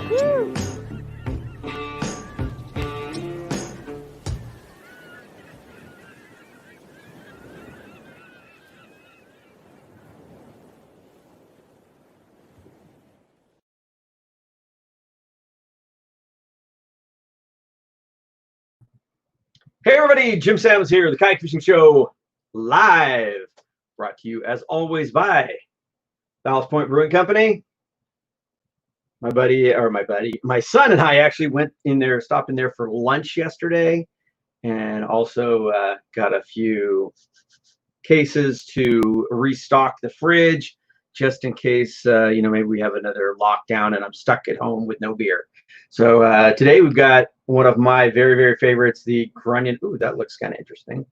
Woo! Hey everybody, Jim Sammons here, the Kayak Fishing Show live, brought to you as always by Ballast Point Brewing Company. My son and I actually went in there, stopped in there for lunch yesterday, and also got a few cases to restock the fridge, just in case, maybe we have another lockdown and I'm stuck at home with no beer. So today we've got one of my very, very favorites, the Grunion. Ooh, that looks kind of interesting.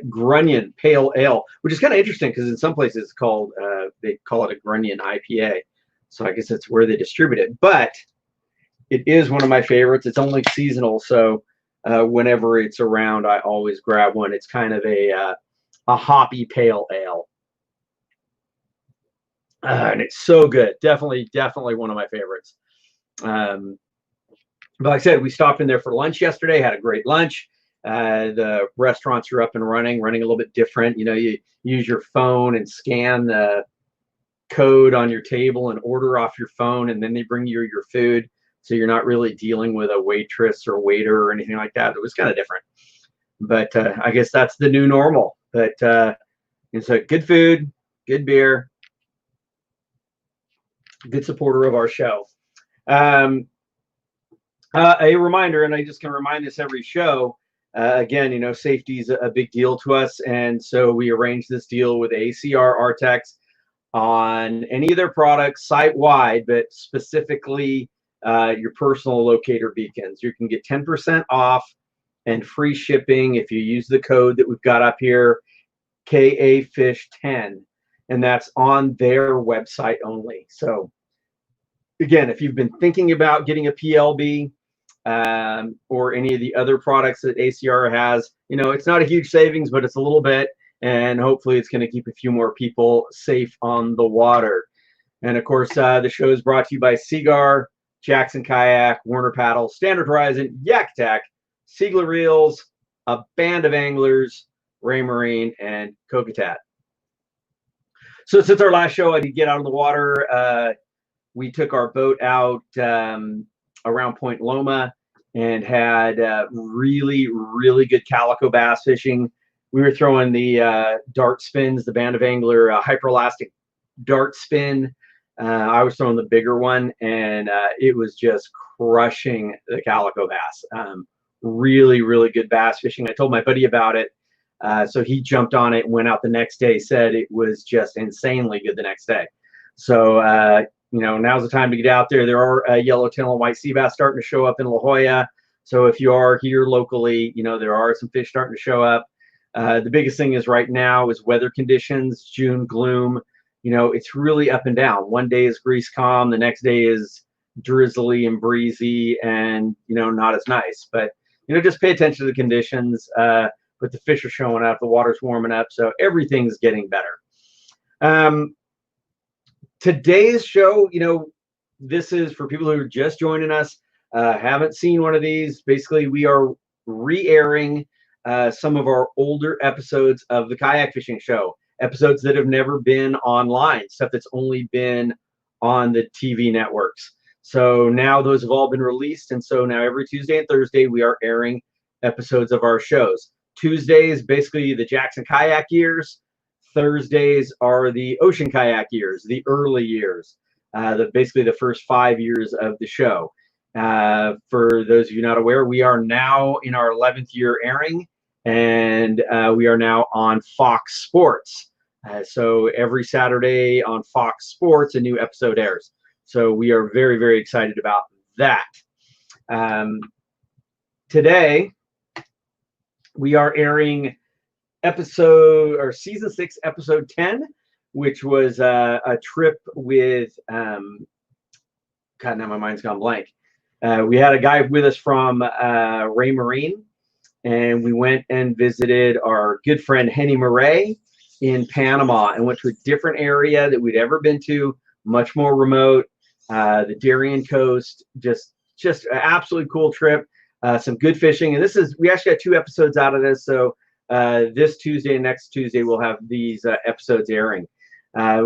Grunion Pale Ale, which is kind of interesting because in some places it's called, they call it a Grunion IPA. So I guess that's where they distribute it. But it is one of my favorites. It's only seasonal, so whenever it's around, I always grab one. It's kind of a hoppy pale ale. And it's so good. Definitely one of my favorites. But like I said, we stopped in there for lunch yesterday, had a great lunch. The restaurants are up and running a little bit different. You know, you use your phone and scan the code on your table and order off your phone, and then they bring you your food. So you're not really dealing with a waitress or waiter or anything like that. It was kind of different. But I guess that's the new normal. But it's a good food, good beer, good supporter of our show. A reminder, and I just can remind this every show, again, safety is a big deal to us, and so we arranged this deal with ACR Artex on any of their products site-wide, but specifically your personal locator beacons. You can get 10% off and free shipping if you use the code that we've got up here, KAFISH10, and that's on their website only. So again, if you've been thinking about getting a PLB or any of the other products that ACR has, it's not a huge savings, but it's a little bit, and hopefully it's going to keep a few more people safe on the water. And of course, the show is brought to you by Seagar, Jackson Kayak, Warner Paddle, Standard Horizon, Yak Attack, Siegler Reels, a band of anglers, Raymarine, and Kokatat. So since our last show, I did get out of the water. We took our boat out around Point Loma and had really, really good calico bass fishing. We were throwing the dart spins, the Band of Angler hyperelastic dart spin. I was throwing the bigger one, and it was just crushing the calico bass. Really, really good bass fishing. I told my buddy about it, so he jumped on it and went out the next day, said it was just insanely good the next day. So now's the time to get out there. There are yellowtail and white sea bass starting to show up in La Jolla. So if you are here locally, there are some fish starting to show up. The biggest thing is right now is weather conditions, June gloom. It's really up and down. One day is grease calm, the next day is drizzly and breezy and, not as nice. But, just pay attention to the conditions. But the fish are showing up, the water's warming up, so everything's getting better. Today's show, this is for people who are just joining us, haven't seen one of these. Basically, we are re-airing some of our older episodes of the Kayak Fishing Show, episodes that have never been online, stuff that's only been on the TV networks. So now those have all been released, and so now every Tuesday and Thursday we are airing episodes of our shows. Tuesdays, basically the Jackson Kayak years. Thursdays are the Ocean Kayak years, the early years, basically the first 5 years of the show. For those of you not aware, we are now in our 11th year airing, and we are now on Fox Sports. So every Saturday on Fox Sports, a new episode airs. So we are very, very excited about that. Today, we are airing season 6, episode 10, which was a trip with, God, now my mind's gone blank. We had a guy with us from Raymarine, and we went and visited our good friend Henny Marais in Panama, and went to a different area that we'd ever been to, much more remote, the Darien Coast. Just an absolutely cool trip. Some good fishing, and we actually got 2 episodes out of this. So this Tuesday and next Tuesday we'll have these episodes airing.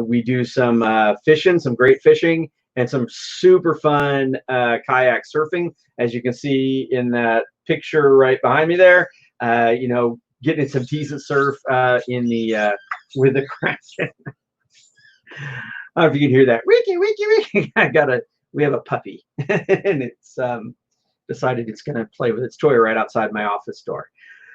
We do some fishing, some great fishing, and some super fun kayak surfing, as you can see in that picture right behind me there. Getting some decent surf in the with the Kraken. I don't know if you can hear that. Wiki, wiki, wiki. We have a puppy, and it's decided it's going to play with its toy right outside my office door.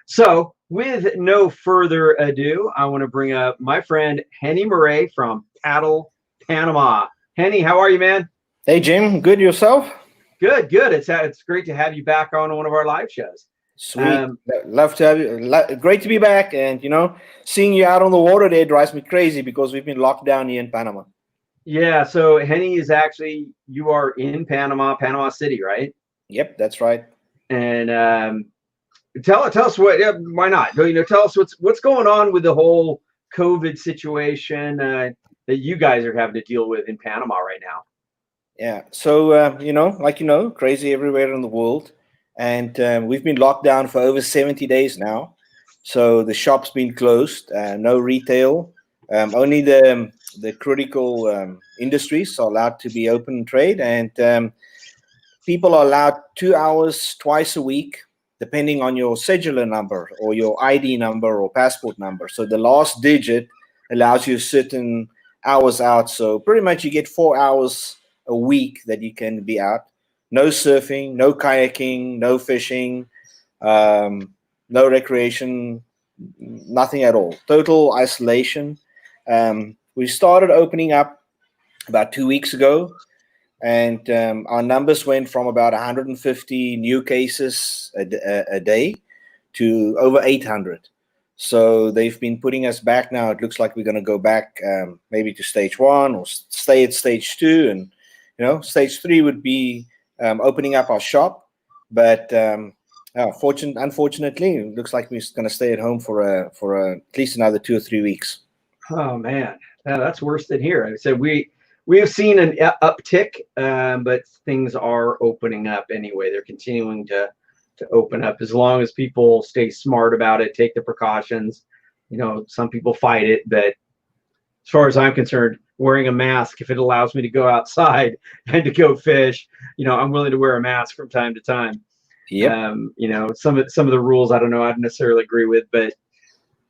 So, with no further ado, I want to bring up my friend Henny Marais from Paddle Panama. Henny, how are you, man? Hey, Jim. Good, yourself? Good, good. It's great to have you back on one of our live shows. Sweet. Love to have you. Great to be back. And, seeing you out on the water there drives me crazy because we've been locked down here in Panama. Yeah. So, Henny you are in Panama City, right? Yep, that's right. And tell us why not? Tell us what's going on with the whole COVID situation that you guys are having to deal with in Panama right now. Yeah. So, crazy everywhere in the world. And we've been locked down for over 70 days now. So the shop's been closed, no retail. Only the critical industries are allowed to be open and trade. And people are allowed 2 hours twice a week, depending on your cedular number or your ID number or passport number. So the last digit allows you certain hours out. So pretty much you get 4 hours a week that you can be out. No surfing, no kayaking, no fishing, no recreation, nothing at all. Total isolation. We started opening up about 2 weeks ago, and our numbers went from about 150 new cases a day to over 800. So they've been putting us back now. It looks like we're going to go back maybe to stage 1 or stay at stage 2. And, stage 3 would be opening up our shop. But unfortunately, it looks like we're going to stay at home for at least another 2 or 3 weeks. Oh, man. That's worse than here. I said we have seen an uptick, but things are opening up anyway. They're continuing to open up as long as people stay smart about it, take the precautions. Some people fight it, but as far as I'm concerned, wearing a mask, if it allows me to go outside and to go fish, I'm willing to wear a mask from time to time. Yep. Some of the rules I don't know I'd necessarily agree with, but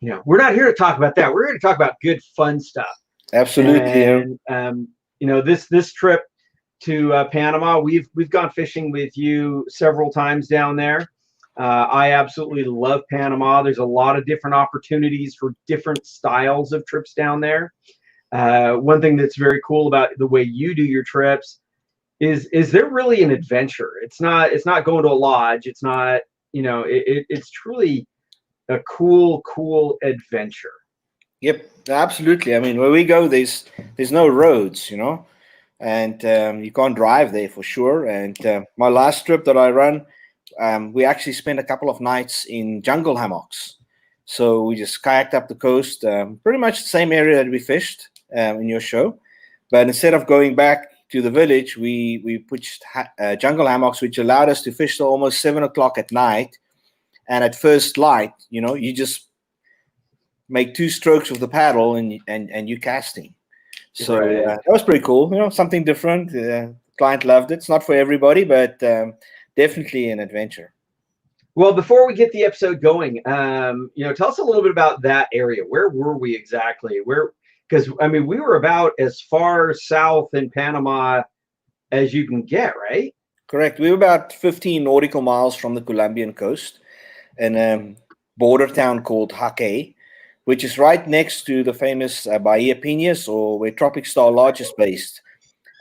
we're not here to talk about that. We're here to talk about good, fun stuff. Absolutely. And this trip to Panama, we've gone fishing with you several times down there. I absolutely love Panama. There's a lot of different opportunities for different styles of trips down there. One thing that's very cool about the way you do your trips is they're really an adventure. It's not going to a lodge. It's not, it's truly a cool adventure. Yep, absolutely. I mean, where we go, there's no roads, and you can't drive there for sure. And my last trip that I run, we actually spent a couple of nights in jungle hammocks. So we just kayaked up the coast, pretty much the same area that we fished in your show. But instead of going back to the village, we pushed jungle hammocks, which allowed us to fish till almost 7 o'clock at night. And at first light, you just make 2 strokes with the paddle and you're casting. So Right. That was pretty cool. Something different. Client loved it. It's not for everybody, but definitely an adventure. Well, before we get the episode going, tell us a little bit about that area. Where were we exactly? Because we were about as far south in Panama as you can get, right? Correct. We were about 15 nautical miles from the Colombian coast in a border town called Jaque, which is right next to the famous Bahia Piñas, or where Tropic Star Lodge is based.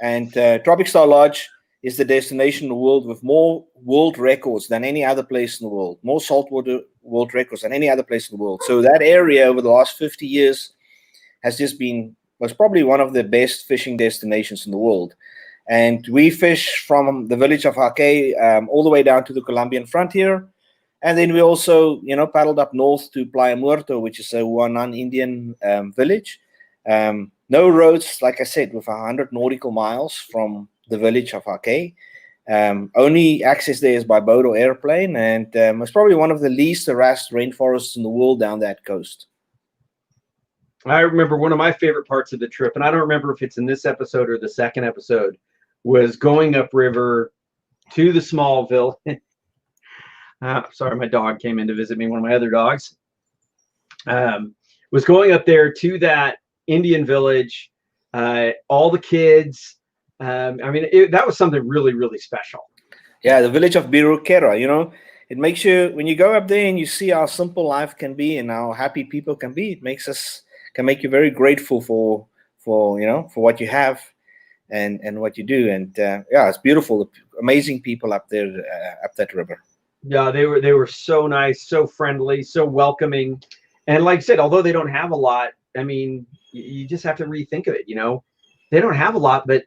And Tropic Star Lodge is the destination in the world with more world records than any other place in the world, more saltwater world records than any other place in the world. So that area over the last 50 years was probably one of the best fishing destinations in the world. And we fish from the village of Jaque all the way down to the Colombian frontier. And then we also, paddled up north to Playa Muerto, which is a Huanan Indian village. No roads, like I said, with 100 nautical miles from the village of Ake. Only access there is by boat or airplane, and it's probably one of the least harassed rainforests in the world down that coast. I remember one of my favorite parts of the trip, and I don't remember if it's in this episode or the second episode, was going upriver to the small village. Sorry, my dog came in to visit me, one of my other dogs. Was going up there to that Indian village, all the kids. That was something really, really special. Yeah, the village of Birukera, it makes you, when you go up there and you see how simple life can be and how happy people can be, it can make you very grateful for what you have and what you do. And it's beautiful. Amazing people up there, up that river. Yeah, they were so nice, so friendly, so welcoming. And like I said, although they don't have a lot, you just have to rethink of it. They don't have a lot, but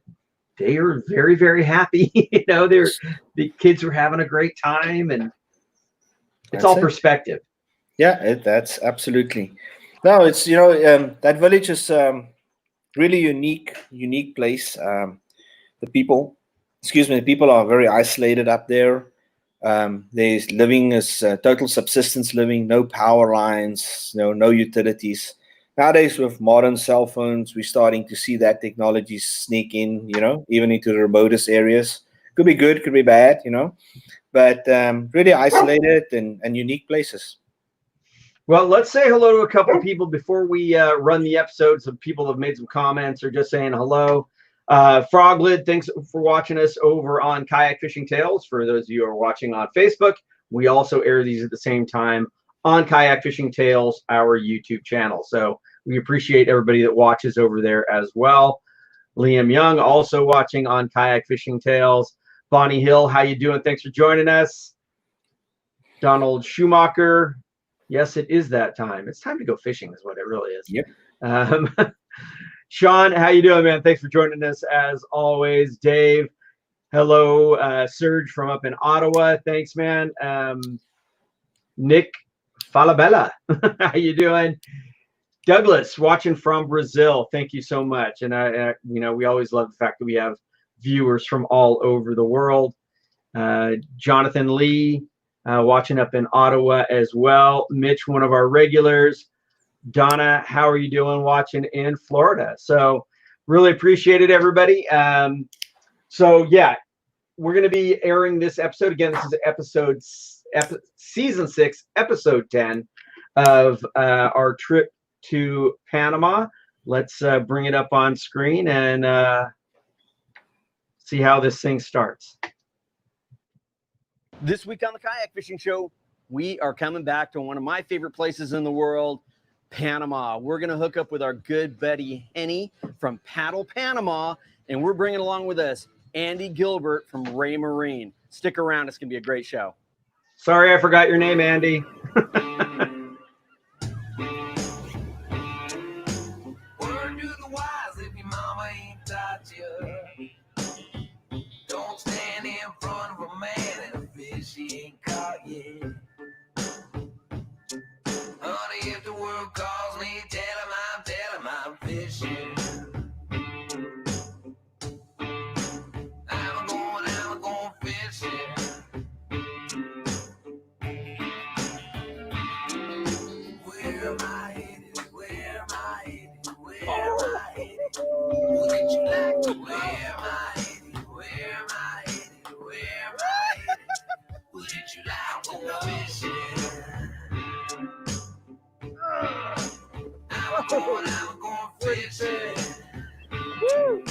they are very, very happy. The kids were having a great time, and it's all perspective. Yeah, that's absolutely. No, it's that village is really unique place. The people are very isolated up there. There's living is total subsistence living, no power lines, no utilities. Nowadays, with modern cell phones, we're starting to see that technology sneak in, even into the remotest areas. Could be good, could be bad, but really isolated and unique places. Well, let's say hello to a couple of people before we run the episode. Some people have made some comments or just saying hello. Froglid, thanks for watching us over on Kayak Fishing Tales. For those of you who are watching on Facebook, we also air these at the same time on Kayak Fishing Tales, our YouTube channel. So we appreciate everybody that watches over there as well. Liam Young also watching on Kayak Fishing Tales. Bonnie Hill, how you doing? Thanks for joining us. Donald Schumacher, yes, it is that time. It's time to go fishing is what it really is. Yep. Sean, how you doing, man? Thanks for joining us as always. Dave, hello. Serge from up in Ottawa, thanks, man. Nick Falabella, how you doing? Douglas, watching from Brazil, thank you so much. And we always love the fact that we have viewers from all over the world. Jonathan Lee, watching up in Ottawa as well. Mitch, one of our regulars. Donna, how are you doing? Watching in Florida. So really appreciate it, everybody. So yeah, we're going to be airing this episode again. This is season 6, episode 10 of our trip to Panama. Let's bring it up on screen and see how this thing starts. This week on the Kayak Fishing Show, we are coming back to one of my favorite places in the world, Panama. We're going to hook up with our good buddy Henny from Paddle Panama, and we're bringing along with us Andy Gilbert from Raymarine. Stick around. It's going to be a great show. Sorry, I forgot your name, Andy. Don't stand in front of a man and a fish he ain't caught yet. Honey, if the world calls me, tell him I'm fishing. I'm going fishing. Where am I headed? Where am I headed? Where am I headed? Wouldn't you like to? Where am I headed? Where am I headed? Where am I headed? Wouldn't you like to go fishing? I'm going fishing. Woo!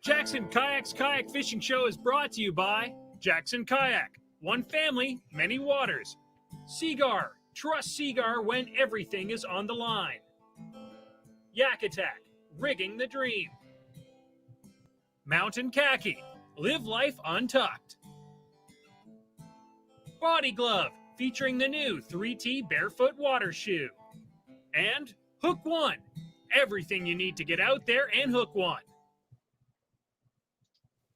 Jackson Kayak's Kayak Fishing Show is brought to you by Jackson Kayak. One family, many waters. Seagar. Trust Seagar when everything is on the line. Yak Attack. Rigging the dream. Mountain Khaki. Live life untucked. Body Glove. Featuring the new 3T Barefoot Water Shoe. And Hook One. everything you need to get out there and hook one.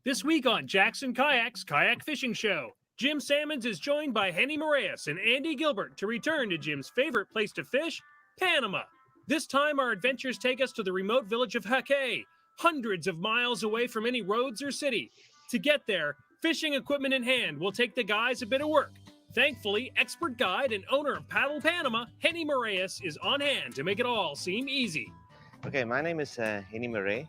This week on Jackson Kayak's Kayak Fishing Show, Jim Sammons is joined by Henny Marais and Andy Gilbert to return to Jim's favorite place to fish, Panama. This time our adventures take us to the remote village of Kayak, hundreds of miles away from any roads or city. To get there, fishing equipment in hand will take the guys a bit of work. Thankfully, expert guide and owner of Paddle Panama, Henny Marais, is on hand to make it all seem easy. Okay, my name is Henny Marais.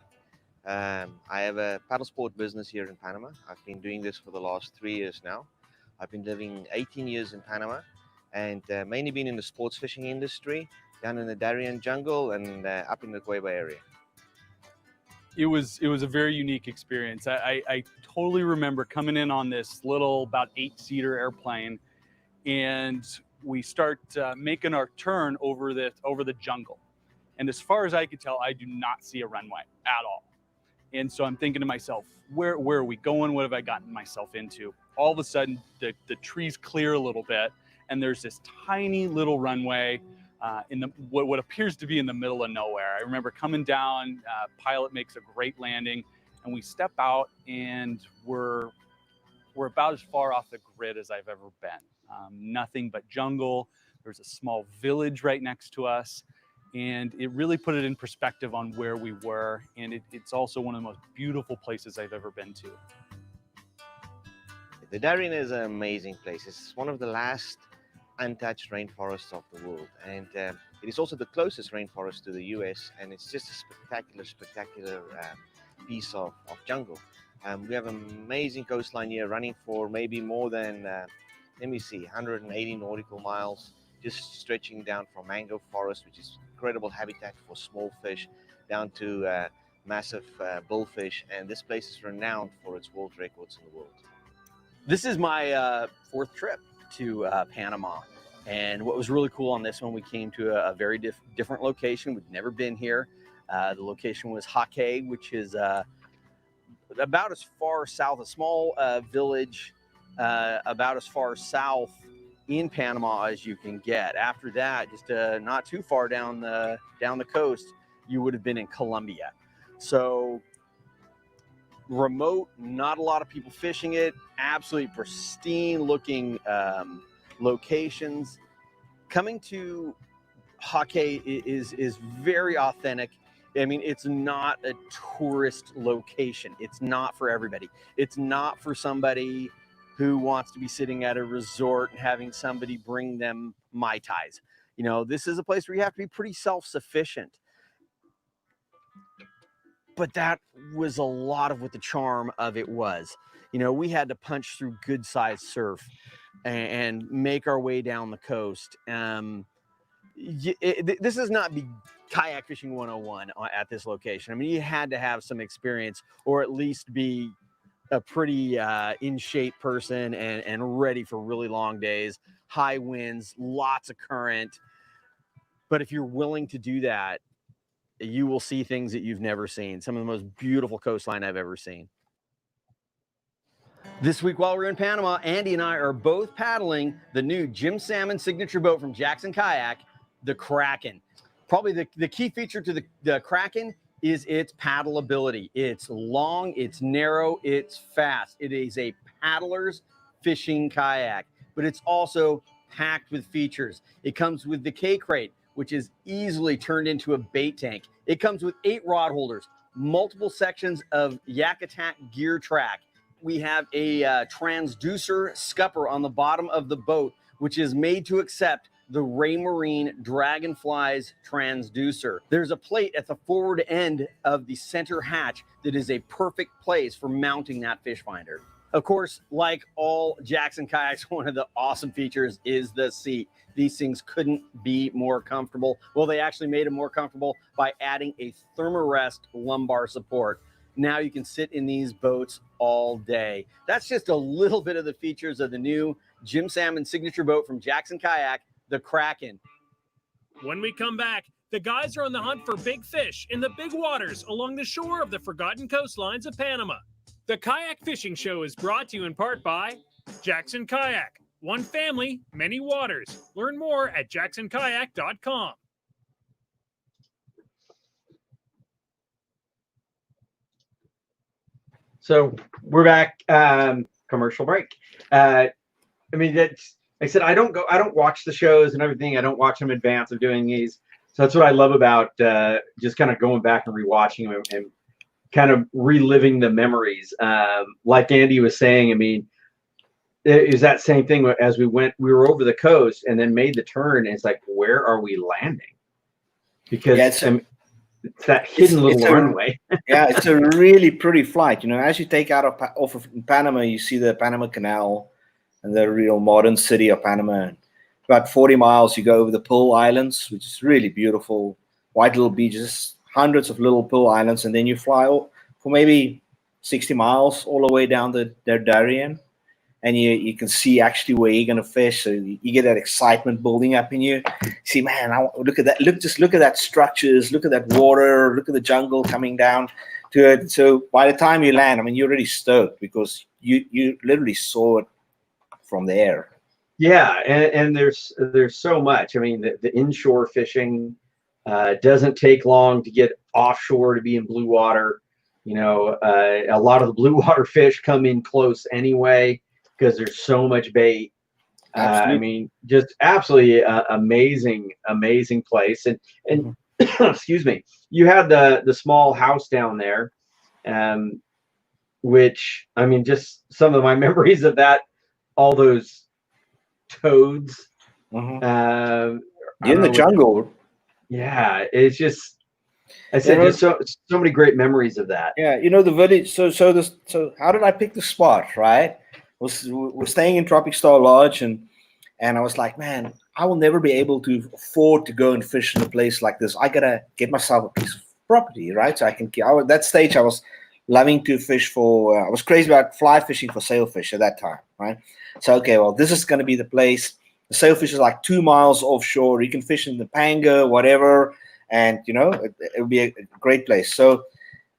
I have a paddle sport business here in Panama. I've been doing this for the last 3 years now. I've been living 18 years in Panama and mainly been in the sports fishing industry, down in the Darien jungle and up in the Cueva area. It was a very unique experience. I totally remember coming in on this little, about 8-seater airplane, and we start making our turn over the jungle. And as far as I could tell, I do not see a runway at all. And so I'm thinking to myself, where are we going? What have I gotten myself into? All of a sudden, the trees clear a little bit, and there's this tiny little runway in what appears to be in the middle of nowhere. I remember coming down, pilot makes a great landing, and we step out, and we're about as far off the grid as I've ever been. Nothing but jungle. There's a small village right next to us, and it really put it in perspective on where we were, and it's also one of the most beautiful places I've ever been to. The Darien is an amazing place. It's one of the last untouched rainforests of the world, and it is also the closest rainforest to the US, and it's just a spectacular piece of jungle. We have an amazing coastline here running for maybe more than 180 nautical miles, just stretching down from mangrove forest, which is incredible habitat for small fish, down to massive bullfish, and this place is renowned for its world records in the world. This is my fourth trip to Panama, and what was really cool on this one, we came to a very different location. We'd never been here. The location was Kayak, which is about as far south, a small village about as far south in Panama as you can get. After that, just not too far down the coast, you would have been in Colombia. So remote, not a lot of people fishing it, absolutely pristine looking locations. Coming to Kayak is very authentic. I mean, it's not a tourist location. It's not for everybody. It's not for somebody who wants to be sitting at a resort and having somebody bring them Mai Tais. You know, this is a place where you have to be pretty self-sufficient. But that was a lot of what the charm of it was. You know, we had to punch through good sized surf and make our way down the coast. This is not kayak fishing 101 at this location. I mean, you had to have some experience, or at least be a pretty in shape person and ready for really long days, high winds, lots of current. But if you're willing to do that, you will see things that you've never seen. Some of the most beautiful coastline I've ever seen. This week while we're in Panama, Andy and I are both paddling the new Jim Sammons signature boat from Jackson Kayak, the Kraken. Probably the key feature to the Kraken is its paddle ability. It's long, it's narrow, it's fast. It is a paddler's fishing kayak, but it's also packed with features. It comes with the K-Crate, which is easily turned into a bait tank. It comes with 8 rod holders, multiple sections of Yak Attack gear track. We have a transducer scupper on the bottom of the boat, which is made to accept the Raymarine Dragonfly's transducer. There's a plate at the forward end of the center hatch that is a perfect place for mounting that fish finder. Of course, like all Jackson kayaks, one of the awesome features is the seat. These things couldn't be more comfortable. Well, they actually made them more comfortable by adding a Thermarest lumbar support. Now you can sit in these boats all day. That's just a little bit of the features of the new Jim Sammons signature boat from Jackson Kayak, the Kraken. When we come back, the guys are on the hunt for big fish in the big waters along the shore of the forgotten coastlines of Panama. The Kayak Fishing Show is brought to you in part by Jackson Kayak. One family, many waters. Learn more at jacksonkayak.com. So we're back. Commercial break. I mean, that's. I said I don't watch the shows and everything. I don't watch them in advance of doing these. So that's what I love about just kind of going back and rewatching them and kind of reliving the memories. Like Andy was saying, I mean, it is that same thing as we were over the coast and then made the turn. And it's like, where are we landing? Because it's that hidden little runway. Yeah, it's a really pretty flight. You know, as you take out off of Panama, you see the Panama Canal and the real modern city of Panama. About 40 miles, you go over the Pearl Islands, which is really beautiful. White little beaches, hundreds of little Pearl Islands, and then you fly for maybe 60 miles all the way down the Darien. And you can see actually where you're going to fish. So you get that excitement building up in you. See, man, look at that. Look at that structures. Look at that water. Look at the jungle coming down to it. So by the time you land, I mean, you're already stoked because you literally saw it from the air. Yeah, and there's so much. I mean, the inshore fishing doesn't take long to get offshore to be in blue water. You know, a lot of the blue water fish come in close anyway, because there's so much bait. I mean, just absolutely amazing place. And excuse me, you had the small house down there, which, I mean, just some of my memories of that, all those toads. In the jungle. Yeah, it's just, I said, just so many great memories of that. Yeah, you know, the village. So how did I pick the spot, right? We're staying in Tropic Star Lodge, and I was like, man, I will never be able to afford to go and fish in a place like this. I gotta get myself a piece of property, right? So I can. At that stage, I was loving to fish for. I was crazy about fly fishing for sailfish at that time, right? So okay, well, this is going to be the place. The sailfish is like 2 miles offshore. You can fish in the Panga, whatever, and you know it would be a great place. So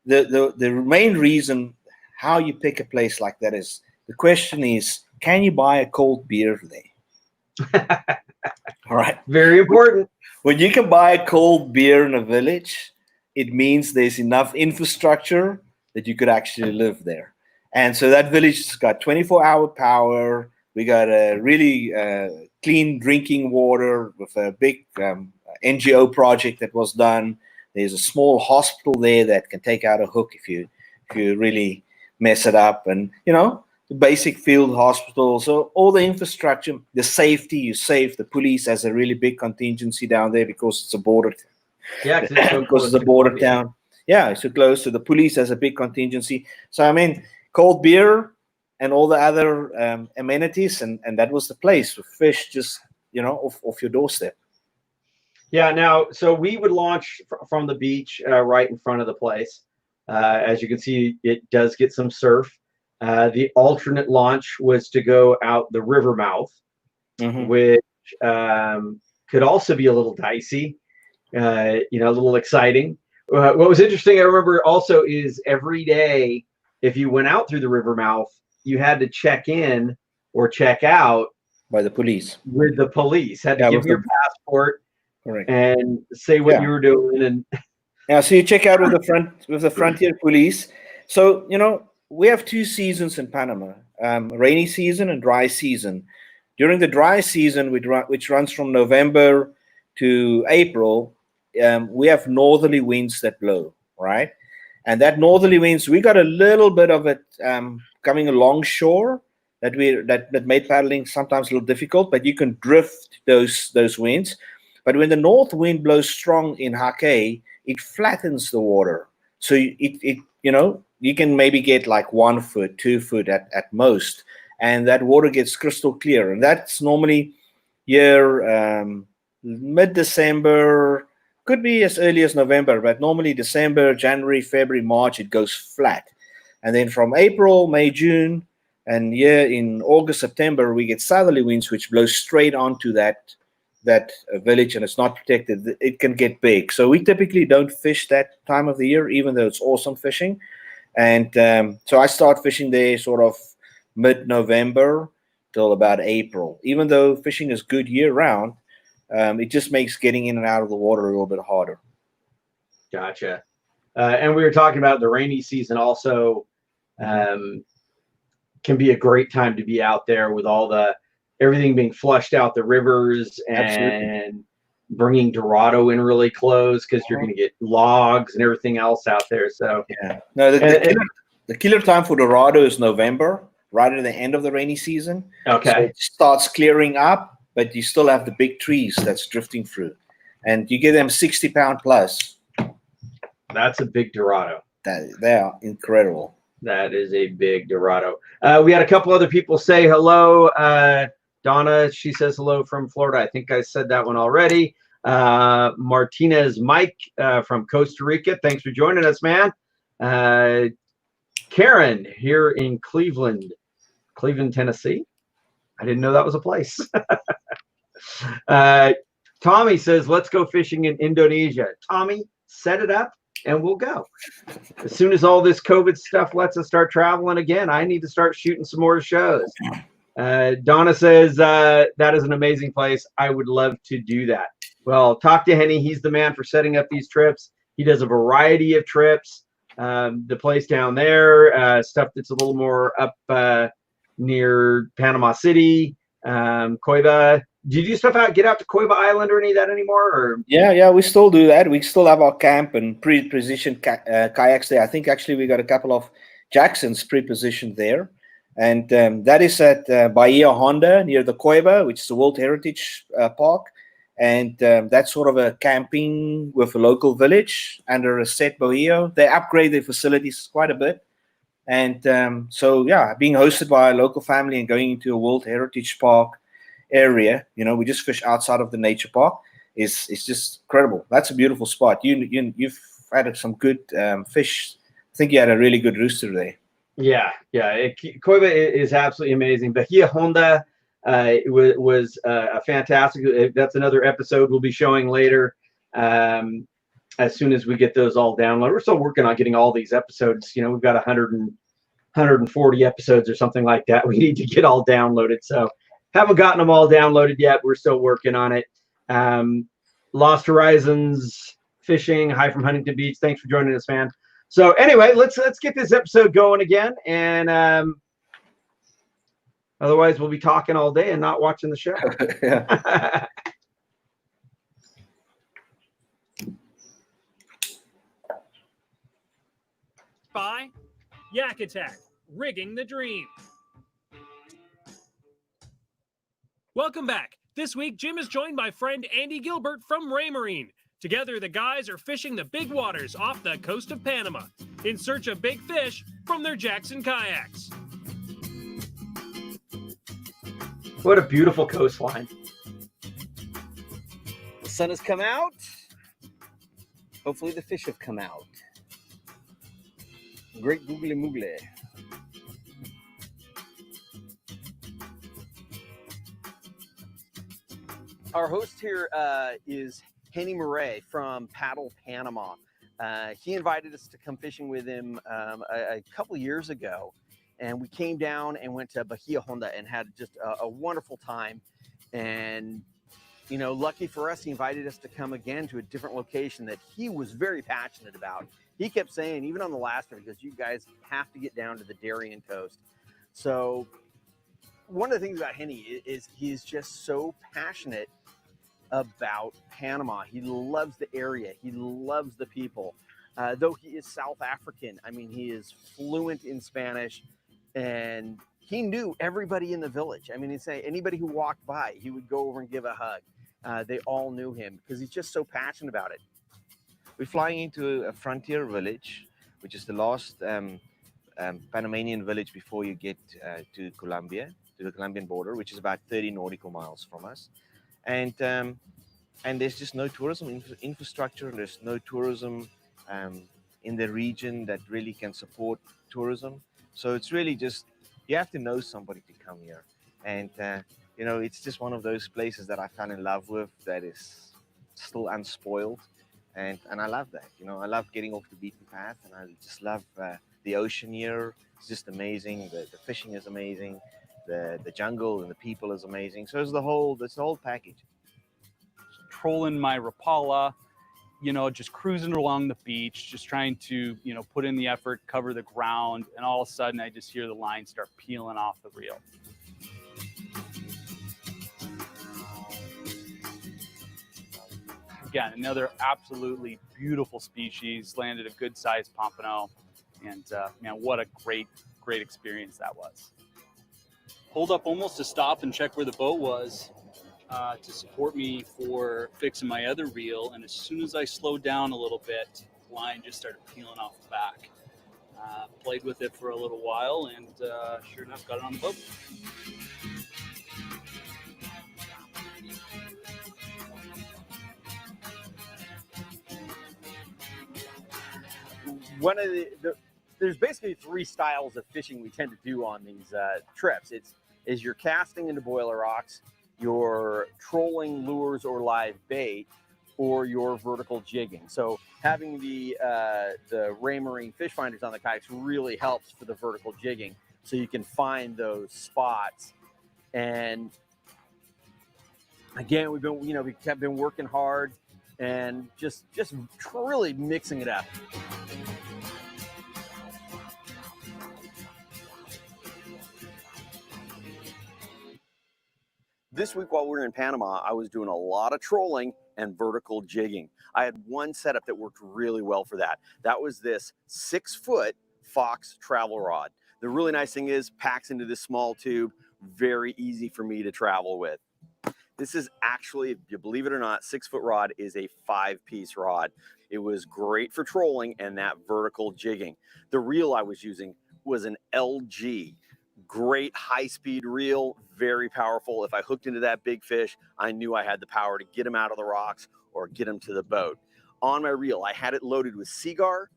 the main reason how you pick a place like that is. The question is, can you buy a cold beer there? All right. Very important. When you can buy a cold beer in a village, it means there's enough infrastructure that you could actually live there. And so that village has got 24-hour power. We got a really clean drinking water with a big NGO project that was done. There's a small hospital there that can take out a hook if you really mess it up. And, you know, the basic field hospital, so all the infrastructure, the safety, you save. The police has a really big contingency down there because it's a border. Yeah, because it's a border town. Yeah, it's so close. So the police has a big contingency. So I mean, cold beer and all the other amenities, and that was the place with fish just off your doorstep. Yeah. Now, so we would launch from the beach right in front of the place. As you can see, it does get some surf. The alternate launch was to go out the river mouth, which could also be a little dicey, a little exciting. What was interesting, I remember also, is every day, if you went out through the river mouth, you had to check in or check out by the police. With the police, had to give your passport, correct, and say what you were doing. And yeah, so you check out with the frontier police. So we have 2 seasons in Panama, rainy season and dry season. During the dry season, which runs from November to April, we have northerly winds that blow, right? And that northerly winds, we got a little bit of it coming along shore that made paddling sometimes a little difficult, but you can drift those winds. But when the north wind blows strong in Hake, it flattens the water. So you can maybe get like 1 foot, 2 foot at most, and that water gets crystal clear. And that's normally mid-December, could be as early as November, but normally December, January, February, March, it goes flat. And then from April, May, June, and in August, September, we get southerly winds, which blow straight onto that village, and it's not protected. It can get big. So we typically don't fish that time of the year, even though it's awesome fishing. And so I start fishing there sort of mid-November till about April. Even though fishing is good year-round, it just makes getting in and out of the water a little bit harder. Gotcha. And we were talking about the rainy season also. can be a great time to be out there with everything being flushed out the rivers and Absolutely. bringing Dorado in really close because you're going to get logs and everything else out there. So yeah, no, the killer time for Dorado is November, right at the end of the rainy season. Okay. So it starts clearing up, but you still have the big trees that's drifting through, and you get them 60-pound plus. That's a big Dorado. They are incredible. That is a big Dorado. We had a couple other people say hello. Donna, she says hello from Florida. I think I said that one already. Martinez Mike from Costa Rica. Thanks for joining us, man. Karen here in Cleveland, Tennessee. I didn't know that was a place. Tommy says, let's go fishing in Indonesia. Tommy, set it up and we'll go. As soon as all this COVID stuff lets us start traveling again, I need to start shooting some more shows. Donna says, that is an amazing place. I would love to do that. Well, talk to Henny. He's the man for setting up these trips. He does a variety of trips. The place down there, stuff that's a little more up near Panama City, Coiba. Do you do stuff get out to Coiba Island or any of that anymore? Or? Yeah, we still do that. We still have our camp and pre-positioned kayaks there. I think actually we got a couple of Jacksons pre-positioned there. And that is at Bahia Honda near the Coiba, which is the World Heritage Park. And that's sort of a camping with a local village under a set Bahia. They upgrade their facilities quite a bit. And so, yeah, being hosted by a local family and going into a World Heritage Park area, we just fish outside of the nature park, is just incredible. That's a beautiful spot. You've had some good fish. I think you had a really good rooster there. Yeah. Coiba is absolutely amazing. Bahia Honda was a fantastic. That's another episode we'll be showing later. As soon as we get those all downloaded, we're still working on getting all these episodes. We've got 140 episodes or something like that. We need to get all downloaded. So haven't gotten them all downloaded yet. We're still working on it. Lost Horizons Fishing, hi from Huntington Beach. Thanks for joining us, man. So anyway, let's get this episode going again, and otherwise we'll be talking all day and not watching the show. By Yak Attack, rigging the dream. Welcome back. This week, Jim is joined by friend Andy Gilbert from Raymarine. Together, the guys are fishing the big waters off the coast of Panama in search of big fish from their Jackson kayaks. What a beautiful coastline. The sun has come out. Hopefully the fish have come out. Great googly moogly. Our host here is Henny Marais from Paddle Panama. He invited us to come fishing with him a couple years ago, and we came down and went to Bahia Honda and had just a wonderful time. And lucky for us, he invited us to come again to a different location that he was very passionate about. He kept saying, even on the last one, he goes, "You guys have to get down to the Darien Coast." So one of the things about Henny is he's just so passionate about Panama. He loves the area. He loves the people. Though he is South African, he is fluent in Spanish, and he knew everybody in the village. He'd say anybody who walked by, he would go over and give a hug. They all knew him because he's just so passionate about it. We're flying into a frontier village, which is the last Panamanian village before you get to Colombia, to the Colombian border, which is about 30 nautical miles from us. And there's just no tourism infrastructure. There's no tourism in the region that really can support tourism. So it's really just, you have to know somebody to come here. And, it's just one of those places that I fell in love with that is still unspoiled. And I love that. I love getting off the beaten path, and I just love the ocean here. It's just amazing. The fishing is amazing. The jungle and the people is amazing. So it's the whole package. Trolling my Rapala just cruising along the beach, just trying to, put in the effort, cover the ground. And all of a sudden I just hear the line start peeling off the reel. Again, another absolutely beautiful species, landed a good sized pompano. And man, what a great experience that was. Pulled up almost to stop and check where the boat was to support me for fixing my other reel. And as soon as I slowed down a little bit, the line just started peeling off the back. Played with it for a little while, and sure enough, got it on the boat. One of there's basically 3 styles of fishing we tend to do on these trips. Is you're casting into boiler rocks, you're trolling lures or live bait, or your vertical jigging. So having the Raymarine fish finders on the kayaks really helps for the vertical jigging, so you can find those spots. And again, we've been working hard and just really mixing it up. This week while we were in Panama, I was doing a lot of trolling and vertical jigging. I had one setup that worked really well for that. That was this 6-foot Fox travel rod. The really nice thing is, packs into this small tube, very easy for me to travel with. This is actually, if you believe it or not, 6-foot rod is a 5-piece rod. It was great for trolling and that vertical jigging. The reel I was using was an LG. Great high-speed reel, very powerful. If I hooked into that big fish, I knew I had the power to get him out of the rocks or get him to the boat. On my reel, I had it loaded with Seaguar,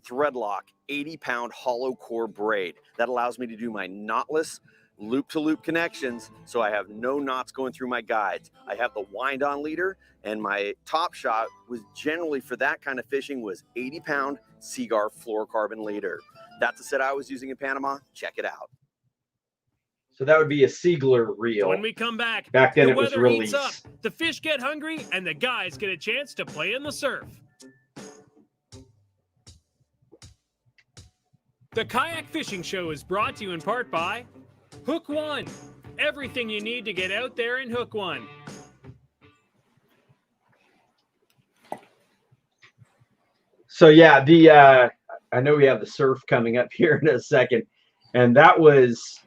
Threadlock, 80-pound hollow core braid. That allows me to do my knotless loop-to-loop connections, so I have no knots going through my guides. I have the wind-on leader, and my top shot was generally, for that kind of fishing, was 80-pound Seaguar fluorocarbon leader. That's the set I was using in Panama. Check it out. So that would be a Siegler reel. When we come back then the it was weather heats release. up, the fish get hungry, and the guys get a chance to play in the surf. The Kayak Fishing Show is brought to you in part by Hook One. Everything you need to get out there and hook one. So yeah, I know we have the surf coming up here in a second, and that was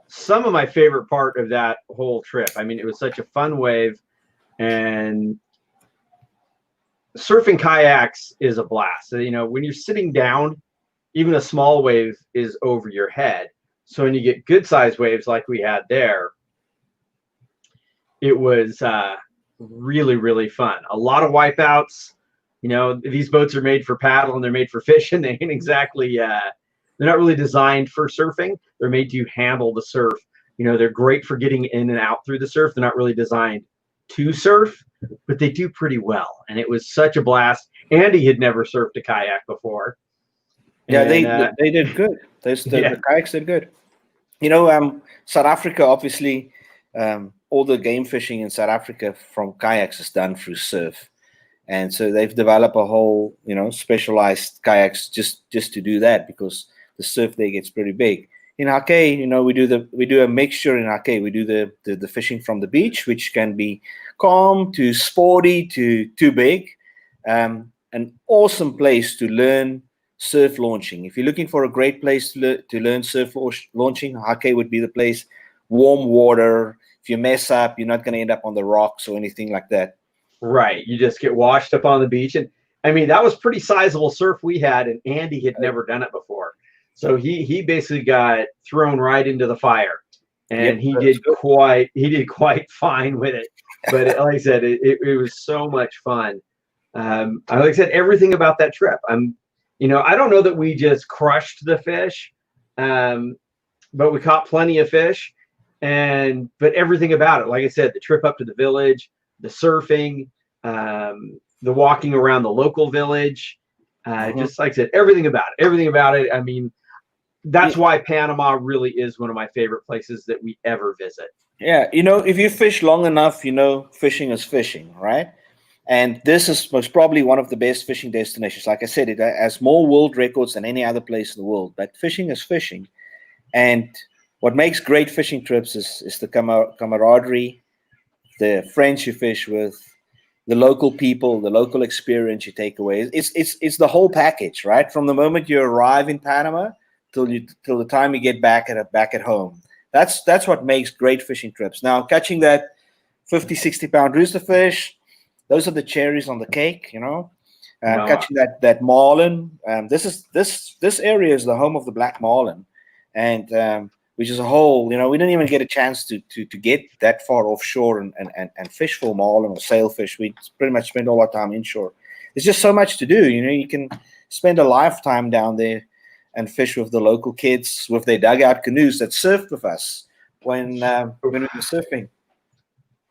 some of my favorite part of that whole trip. I mean, it was such a fun wave, and surfing kayaks is a blast. So, when you're sitting down, even a small wave is over your head. So when you get good sized waves like we had there, it was really, really fun. A lot of wipeouts. These boats are made for paddle and they're made for fishing. They ain't exactly, they're not really designed for surfing. They're made to handle the surf. They're great for getting in and out through the surf. They're not really designed to surf, but they do pretty well. And it was such a blast. Andy had never surfed a kayak before. Yeah, And, they did good. The kayaks did good. South Africa, obviously, all the game fishing in South Africa from kayaks is done through surf. And so they've developed a whole, specialized kayaks just to do that, because the surf there gets pretty big. In Hake, we do a mixture in Hake. We do the fishing from the beach, which can be calm to sporty to too big. An awesome place to learn surf launching. If you're looking for a great place to learn surf launching, Hake would be the place. Warm water. If you mess up, you're not going to end up on the rocks or anything like that. Right. You just get washed up on the beach. And I mean, that was pretty sizable surf we had, and Andy had never done it before. So he basically got thrown right into the fire, and he did quite fine with it. But like I said, it was so much fun. Like I said, everything about that trip. I don't know that we just crushed the fish, but we caught plenty of fish, but everything about it. Like I said, the trip up to the village, the surfing, the walking around the local village, just like I said, everything about it. I mean, that's why Panama really is one of my favorite places that we ever visit. Yeah, if you fish long enough, fishing is fishing, right? And this is most probably one of the best fishing destinations. Like I said, it has more world records than any other place in the world. But fishing is fishing. And what makes great fishing trips is the camaraderie, the friends you fish with, the local people, the local experience you take away. It's the whole package, right? From the moment you arrive in Panama till the time you get back at home. That's what makes great fishing trips. Now, catching that 50, 60 pound rooster fish, those are the cherries on the cake, you know. Wow. Catching that marlin. This area is the home of the black marlin, and which is a whole. You know, we didn't even get a chance to get that far offshore and fish for marlin or sailfish. We pretty much spend all our time inshore. There's just so much to do. You know, you can spend a lifetime down there and fish with the local kids with their dugout canoes that surfed with us when we were surfing.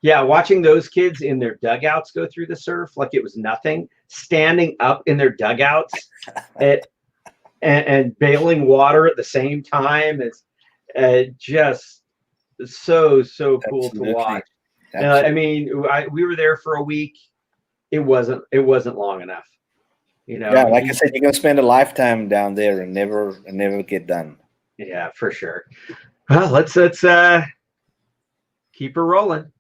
Yeah, watching those kids in their dugouts go through the surf like it was nothing, standing up in their dugouts and bailing water at the same time is just so cool to watch. I mean, we were there for a week. It wasn't long enough. You know, yeah, like I said, you're gonna spend a lifetime down there and never get done. Yeah, for sure. Well, let's keep her rolling.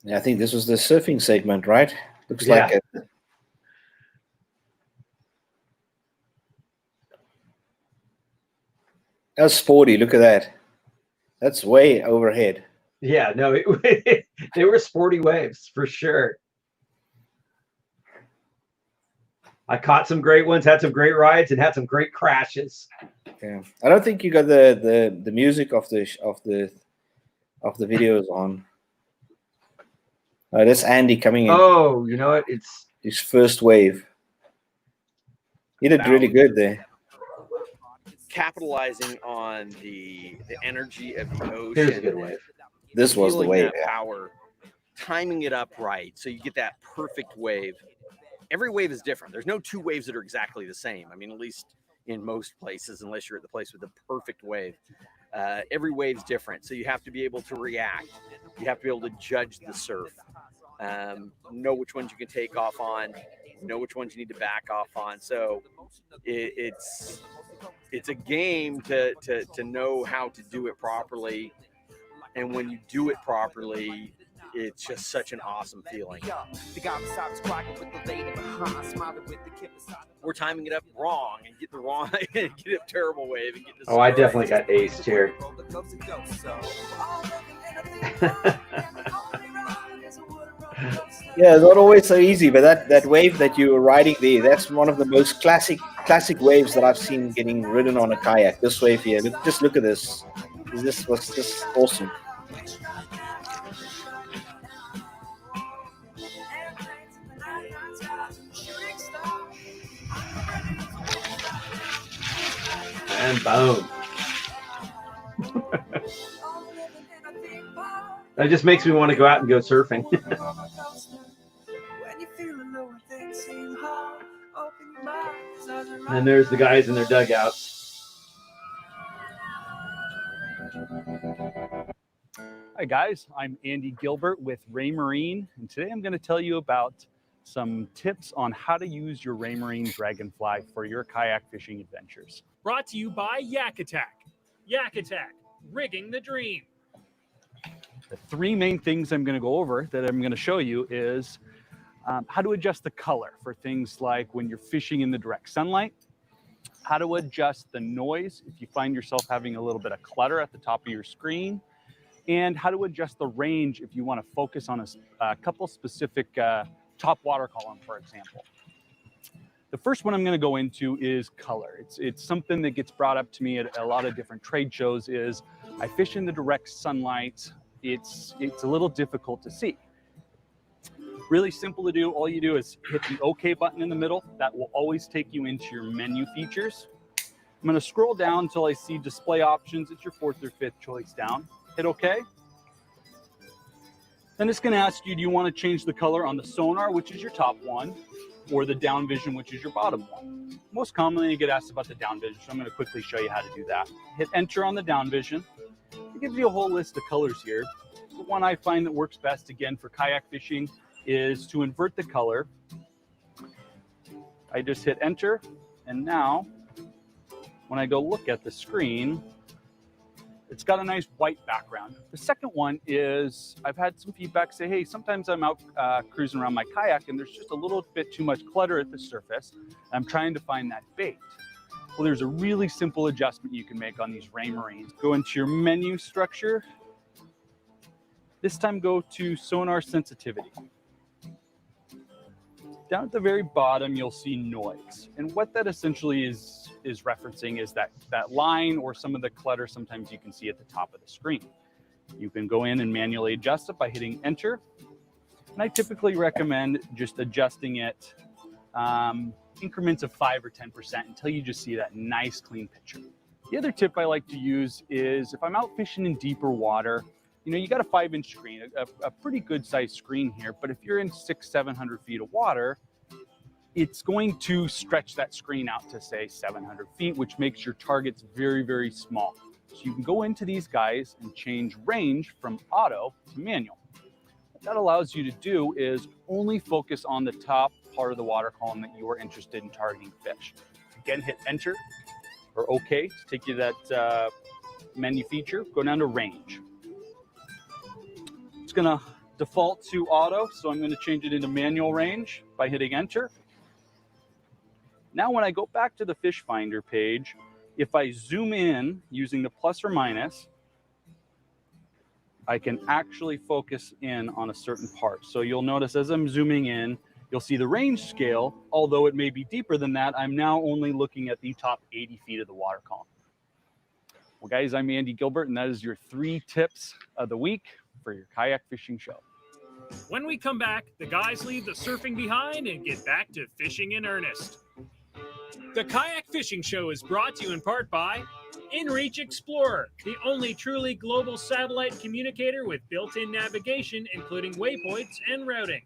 Yeah, I think this was the surfing segment, right? Looks Yeah. like it. That's sporty. Look at that. That's way overhead. Yeah, no, they were sporty waves for sure. I caught some great ones, had some great rides, and had some great crashes. Yeah, I don't think you got the music of the videos on. That's Andy coming in. Oh, you know what? It's His first wave. He did really good there. Capitalizing on the energy of the ocean. Here's a good wave. This was the feeling wave. that Yeah. power, timing it up right, so you get that perfect wave. Every wave is different. There's no two waves that are exactly the same. I mean, at least in most places, unless you're at the place with the perfect wave. Every wave's different, so you have to be able to react. You have to be able to judge the surf, know which ones you can take off on, know which ones you need to back off on. So it's a game to know how to do it properly, and when you do it properly, it's just such an awesome feeling. We're timing it up wrong and get the wrong, get a terrible wave and get this. Oh, I definitely got aced here. Yeah, it's not always so easy, but that wave that you were riding there, that's one of the most classic waves that I've seen getting ridden on a kayak. This wave here, just look at this. This was just awesome. And boom. That just makes me want to go out and go surfing. And there's the guys in their dugouts. Hi guys, I'm Andy Gilbert with Raymarine, and today I'm going to tell you about some tips on how to use your Raymarine Dragonfly for your kayak fishing adventures. Brought to you by Yak Attack. Yak Attack, rigging the dream. The three main things I'm going to go over that I'm going to show you is how to adjust the color for things like when you're fishing in the direct sunlight, how to adjust the noise if you find yourself having a little bit of clutter at the top of your screen, and how to adjust the range if you want to focus on a couple specific top water column, for example. The first one I'm going to go into is color. It's something that gets brought up to me at a lot of different trade shows. Is I fish in the direct sunlight. It's a little difficult to see. Really simple to do. All you do is hit the OK button in the middle. That will always take you into your menu features. I'm going to scroll down until I see display options. It's your 4th or 5th choice down. Hit OK. Then it's going to ask you, do you want to change the color on the sonar, which is your top one, or the down vision, which is your bottom one? Most commonly, you get asked about the down vision, so I'm going to quickly show you how to do that. Hit enter on the down vision. It gives you a whole list of colors here. The one I find that works best, again, for kayak fishing is to invert the color. I just hit enter, and now when I go look at the screen, it's got a nice white background. The second one is I've had some feedback say, hey, sometimes I'm out cruising around my kayak and there's just a little bit too much clutter at the surface. I'm trying to find that bait. Well, there's a really simple adjustment you can make on these Raymarines. Go into your menu structure. This time go to sonar sensitivity. Down at the very bottom, you'll see noise. And what that essentially is referencing is that line or some of the clutter sometimes you can see at the top of the screen. You can go in and manually adjust it by hitting enter. And I typically recommend just adjusting it increments of 5 or 10% until you just see that nice clean picture. The other tip I like to use is if I'm out fishing in deeper water, you know, you got a 5-inch screen, a pretty good sized screen here, but if you're in 600-700 feet of water, it's going to stretch that screen out to say 700 feet, which makes your targets very, very small. So you can go into these guys and change range from auto to manual. What that allows you to do is only focus on the top part of the water column that you are interested in targeting fish. Again, hit enter or OK to take you to that menu feature. Go down to range. It's going to default to auto, so I'm going to change it into manual range by hitting enter. Now when I go back to the fish finder page, if I zoom in using the plus or minus, I can actually focus in on a certain part. So you'll notice as I'm zooming in, you'll see the range scale, although it may be deeper than that, I'm now only looking at the top 80 feet of the water column. Well guys, I'm Andy Gilbert, and that is your 3 tips of the week for your kayak fishing show. When we come back, the guys leave the surfing behind and get back to fishing in earnest. The Kayak Fishing Show is brought to you in part by InReach Explorer, the only truly global satellite communicator with built-in navigation, including waypoints and routing.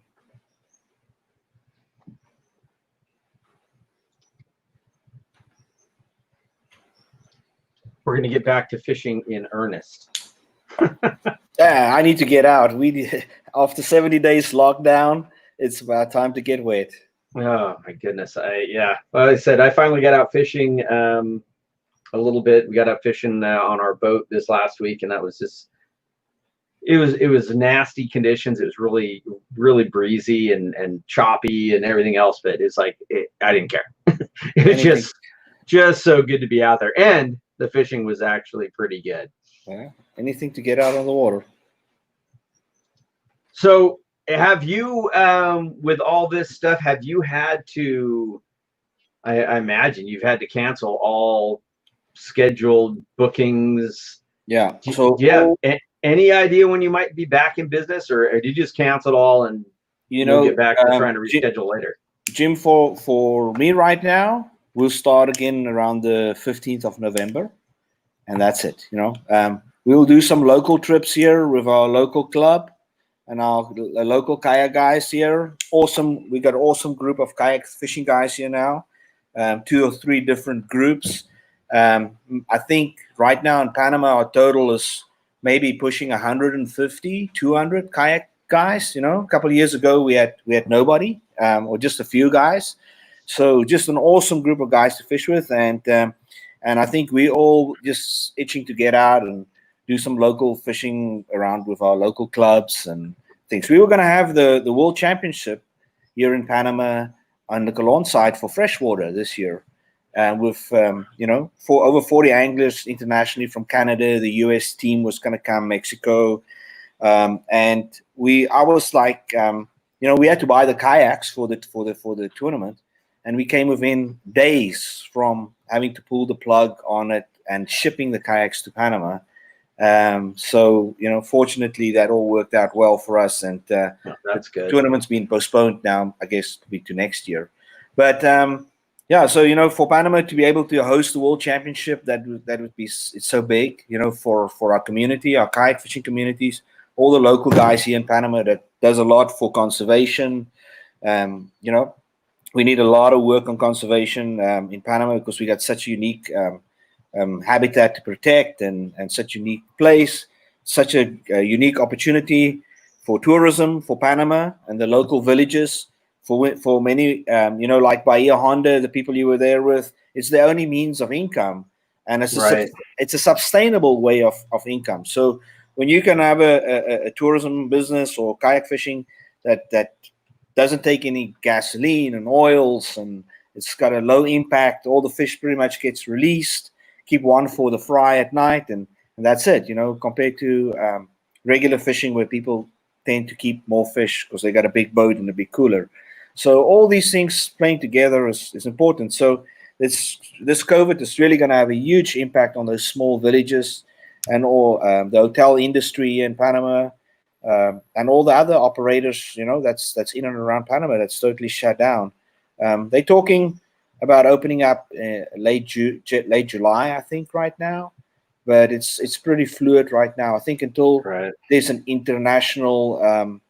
We're going to get back to fishing in earnest. Yeah, I need to get out. After 70 days lockdown, it's about time to get wet. Oh my goodness. Yeah. Well, I said I finally got out fishing a little bit. We got out fishing on our boat this last week, and that was just it was nasty conditions. It was really, really breezy and choppy and everything else, but it's like I didn't care. It was just so good to be out there, and the fishing was actually pretty good. Yeah. Anything to get out on the water. So have you, with all this stuff, have you had to, I imagine you've had to cancel all scheduled bookings? Yeah. So yeah, any idea when you might be back in business, or did you just cancel it all and you'll get back to trying to reschedule later? Jim, for me right now, we'll start again around the 15th of November, and that's it. You know, we'll do some local trips here with our local club and our local kayak guys here. Awesome. We got an awesome group of kayak fishing guys here now. 2 or 3 different groups. I think right now in Panama, our total is maybe pushing 150, 200 kayak guys. You know, a couple of years ago, we had nobody or just a few guys. So just an awesome group of guys to fish with. And I think we all just itching to get out and do some local fishing around with our local clubs and things. We were going to have the World Championship here in Panama on the Colon side for freshwater this year, with you know, for over 40 anglers internationally from Canada. The US team was going to come, Mexico, and I was like, you know, we had to buy the kayaks for the tournament, and we came within days from having to pull the plug on it and shipping the kayaks to Panama. So, fortunately, that all worked out well for us. And That's good. tournament's been postponed now, I guess, to next year. But yeah, so for Panama to be able to host the World Championship, that would be, it's so big, for our community, our kayak fishing communities, all the local guys here in Panama that does a lot for conservation. We need a lot of work on conservation in Panama because we got such a unique habitat to protect and such a unique place, such a unique opportunity for tourism for Panama and the local villages. For many, like Bahia Honda, the people you were there with, it's their only means of income, and it's a sustainable way of income. So when you can have a tourism business or kayak fishing that doesn't take any gasoline and oils, and it's got a low impact, all the fish pretty much gets released, keep one for the fry at night, and that's it, compared to regular fishing where people tend to keep more fish because they got a big boat and a big cooler. So all these things playing together is important. So this COVID is really going to have a huge impact on those small villages and all the hotel industry in Panama and all the other operators, that's in and around Panama that's totally shut down. They're talking about opening up late July, I think, right now, but it's pretty fluid right now. I think until there's an international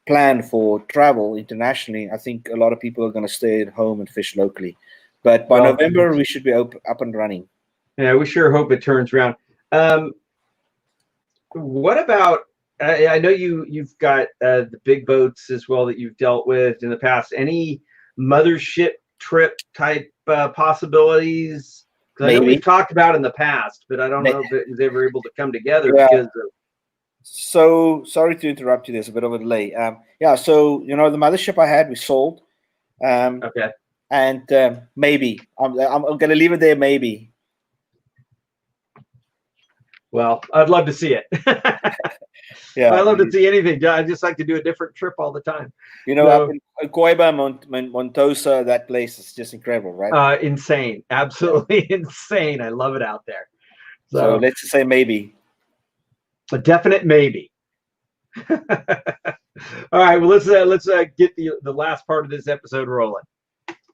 plan for travel internationally, I think a lot of people are going to stay at home and fish locally. But by November, we should be up and running. Yeah, we sure hope it turns around. What about? I know you've got the big boats as well that you've dealt with in the past. Any mothership trip type possibilities? Because I know we've talked about in the past, but I don't know if it was ever able to come together because of. So sorry to interrupt you. There's a bit of a delay. So the mothership I had, we sold. Okay. And maybe I'm going to leave it there. Maybe. Well, I'd love to see it. Yeah, I love to see anything. I just like to do a different trip all the time. Up in Coiba, Montosa, that place is just incredible, right? Insane, absolutely insane. I love it out there. So let's just say maybe. A definite maybe. All right. Well, let's get the last part of this episode rolling.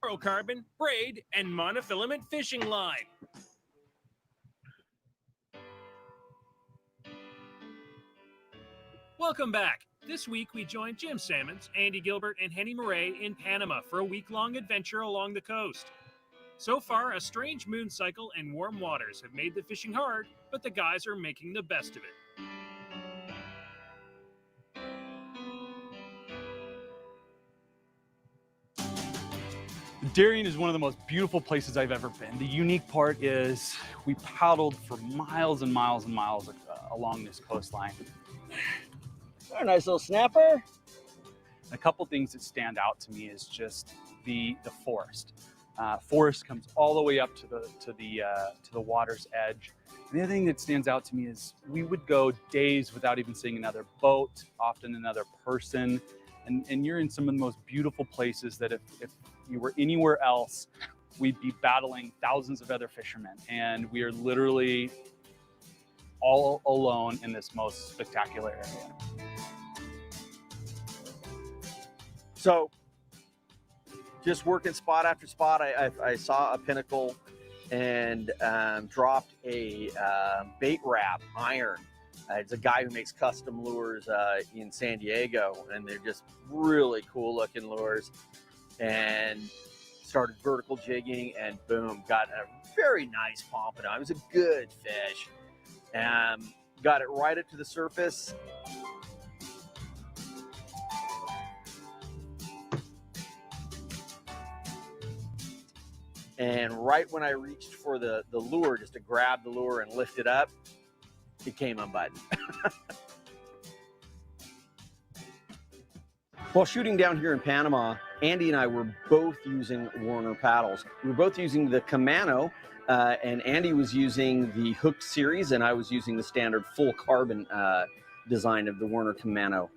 Fluorocarbon, braid, and monofilament fishing line. Welcome back. This week we joined Jim Sammons, Andy Gilbert, and Henny Marais in Panama for a week-long adventure along the coast. So far, a strange moon cycle and warm waters have made the fishing hard, but the guys are making the best of it. Darien is one of the most beautiful places I've ever been. The unique part is we paddled for miles and miles and miles along this coastline. A nice little snapper. A couple things that stand out to me is just the forest. Forest comes all the way up to the water's edge. And the other thing that stands out to me is we would go days without even seeing another boat, often another person, and you're in some of the most beautiful places that if you were anywhere else, we'd be battling thousands of other fishermen, and we are literally all alone in this most spectacular area. So just working spot after spot, I saw a pinnacle and dropped a bait wrap iron. It's a guy who makes custom lures in San Diego, and they're just really cool looking lures. And started vertical jigging, and boom, got a very nice pompano. It was a good fish. Got it right up to the surface. And right when I reached for the lure, just to grab the lure and lift it up, it came unbuttoned. While shooting down here in Panama, Andy and I were both using Werner paddles. We were both using the Kamano, and Andy was using the Hook series, and I was using the standard full carbon design of the Werner Kamano.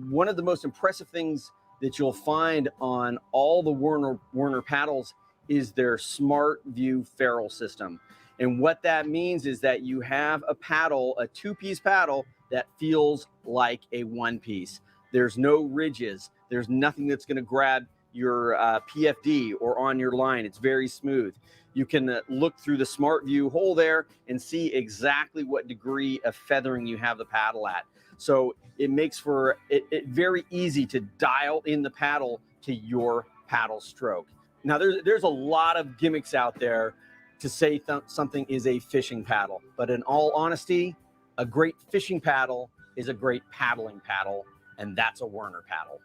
One of the most impressive things that you'll find on all the Werner paddles is their Smart View ferrule system. And what that means is that you have a paddle, a 2-piece paddle that feels like a 1-piece. There's no ridges. There's nothing that's going to grab your PFD or on your line. It's very smooth. You can look through the Smart View hole there and see exactly what degree of feathering you have the paddle at. So it makes for it very easy to dial in the paddle to your paddle stroke. Now there's a lot of gimmicks out there to say something is a fishing paddle, but in all honesty, a great fishing paddle is a great paddling paddle, and that's a Werner paddle.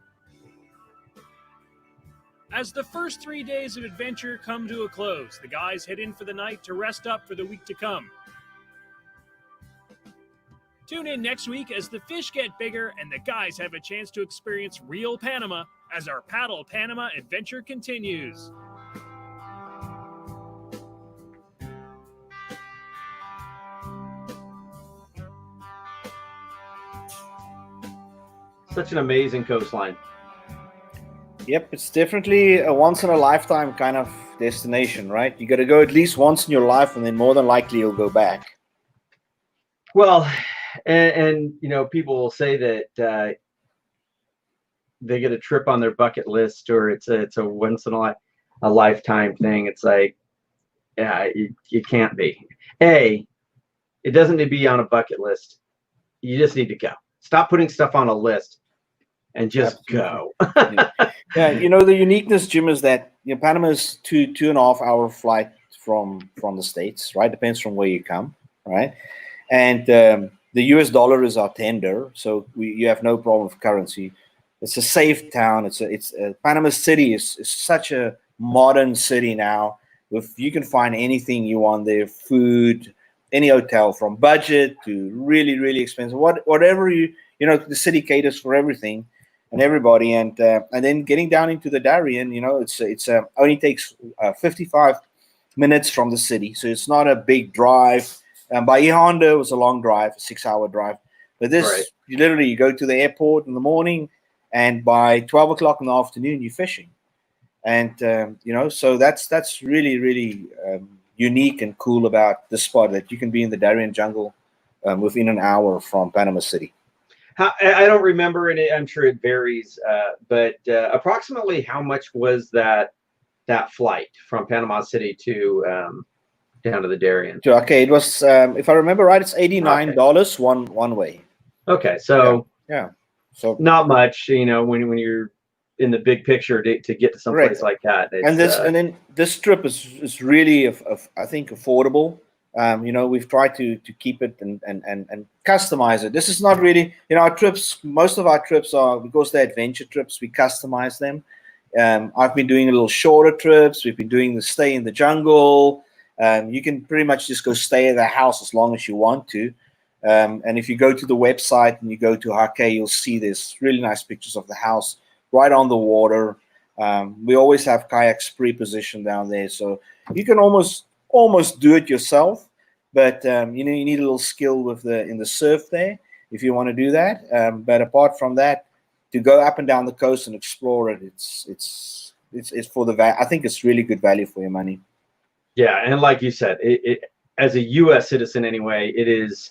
As the first 3 days of adventure come to a close, the guys head in for the night to rest up for the week to come. Tune in next week as the fish get bigger and the guys have a chance to experience real Panama as our Paddle Panama adventure continues. Such an amazing coastline. Yep, it's definitely a once-in-a-lifetime kind of destination, right? You got to go at least once in your life, and then more than likely you'll go back. Well, and you know, people will say that they get a trip on their bucket list, or it's a once in a lifetime thing. It's like, yeah, you can't be. It doesn't need to be on a bucket list. You just need to go. Stop putting stuff on a list and just Absolutely. go. Yeah, you know, the uniqueness, Jim, is that Panama is 2.5 hour flight from the States, right? Depends from where you come, right? And the US dollar is our tender, so you have no problem with currency. It's a safe town. Panama City is such a modern city now. You can find anything you want there, food, any hotel, from budget to really, really expensive. Whatever you know, the city caters for everything and everybody. And then getting down into the Darien, you know, it's only takes 55 minutes from the city, so it's not a big drive. By Honda, it was a long drive, a 6-hour drive. But this, right. You go to the airport in the morning, and by 12 o'clock in the afternoon, you're fishing. And you know, so that's really, really unique and cool about this spot, that you can be in the Darien jungle within an hour from Panama City. I don't remember, and I'm sure it varies, but approximately how much was that flight from Panama City to down to the Darien? Okay, it was, if I remember right, it's $89 one way. Okay, so yeah, so not much, you know, when you're in the big picture to get to someplace like that. And then this trip is really, I think, affordable. You know, we've tried to keep it and customize it. This is not really, you know, our trips, most of our trips are, because they're adventure trips, we customize them. I've been doing a little shorter trips. We've been doing the stay in the jungle. You can pretty much just go stay at the house as long as you want to. And if you go to the website and you go to Hake, you'll see there's really nice pictures of the house right on the water. We always have kayaks pre-positioned down there, so you can almost do it yourself. But you know, you need a little skill in the surf there if you want to do that. But apart from that, to go up and down the coast and explore it, it's for the value. I think it's really good value for your money. Yeah, and like you said, it as a U.S. citizen anyway, it is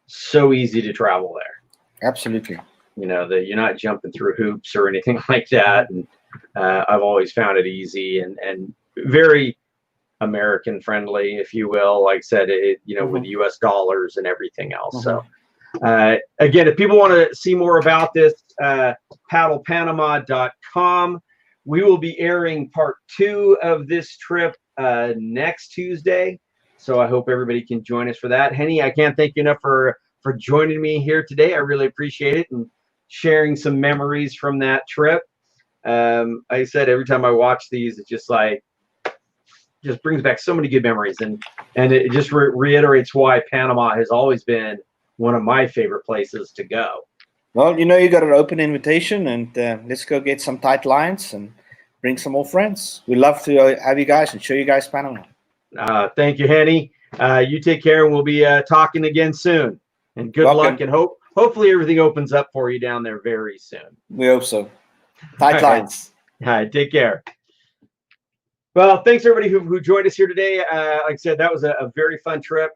so easy to travel there. Absolutely. You know, you're not jumping through hoops or anything like that. And I've always found it easy and very American friendly, if you will. Like I said, you know, with U.S. dollars and everything else. So again, if people want to see more about this, paddlepanama.com. We will be airing part 2 of this trip next Tuesday. So I hope everybody can join us for that. Henny, I can't thank you enough for joining me here today. I really appreciate it, and sharing some memories from that trip. Like I said, every time I watch these, it's just like, just brings back so many good memories, and it just reiterates why Panama has always been one of my favorite places to go. Well, you know, you got an open invitation, and let's go get some tight lines and bring some more friends. We'd love to have you guys and show you guys Panama. Thank you, Henny. You take care, and we'll be talking again soon. And good luck, and hopefully everything opens up for you down there very soon. We hope so. Tight lines. All right, take care. Well, thanks everybody who joined us here today. Like I said, that was a very fun trip.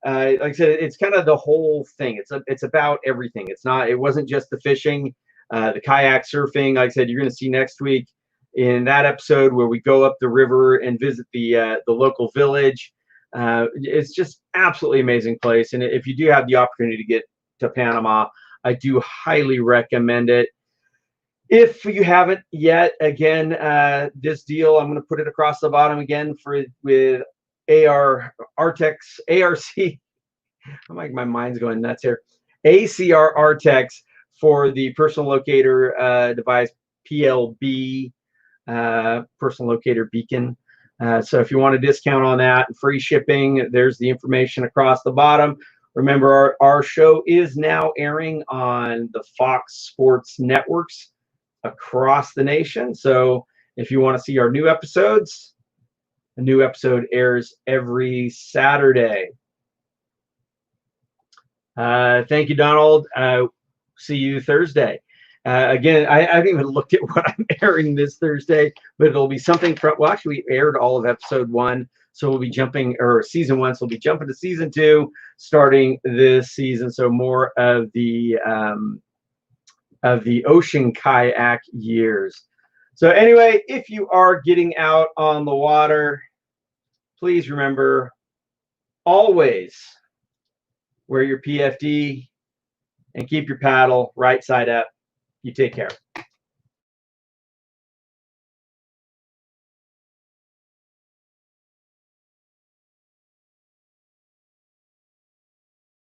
Like I said, it's kind of the whole thing. It's about everything. It wasn't just the fishing, the kayak surfing. Like I said, you're going to see next week in that episode where we go up the river and visit the local village. It's just absolutely amazing place. And if you do have the opportunity to get to Panama, I do highly recommend it. If you haven't yet, again, this deal, I'm going to put it across the bottom again with Artex, ARC. I'm like, my mind's going nuts here. ACR Artex for the personal locator device, PLB, personal locator beacon. So if you want a discount on that, free shipping, there's the information across the bottom. Remember, our show is now airing on the Fox Sports networks across the nation. So if you want to see our new episodes, a new episode airs every Saturday. Thank you, Donald. See you Thursday. Again, I haven't even looked at what I'm airing this Thursday, but it'll be something from, well, actually we aired all of episode 1. So we'll be jumping, or season 1, so we'll be jumping to season 2 starting this season. So more of the ocean kayak years. So anyway, if you are getting out on the water, please remember, always wear your PFD and keep your paddle right side up. You take care.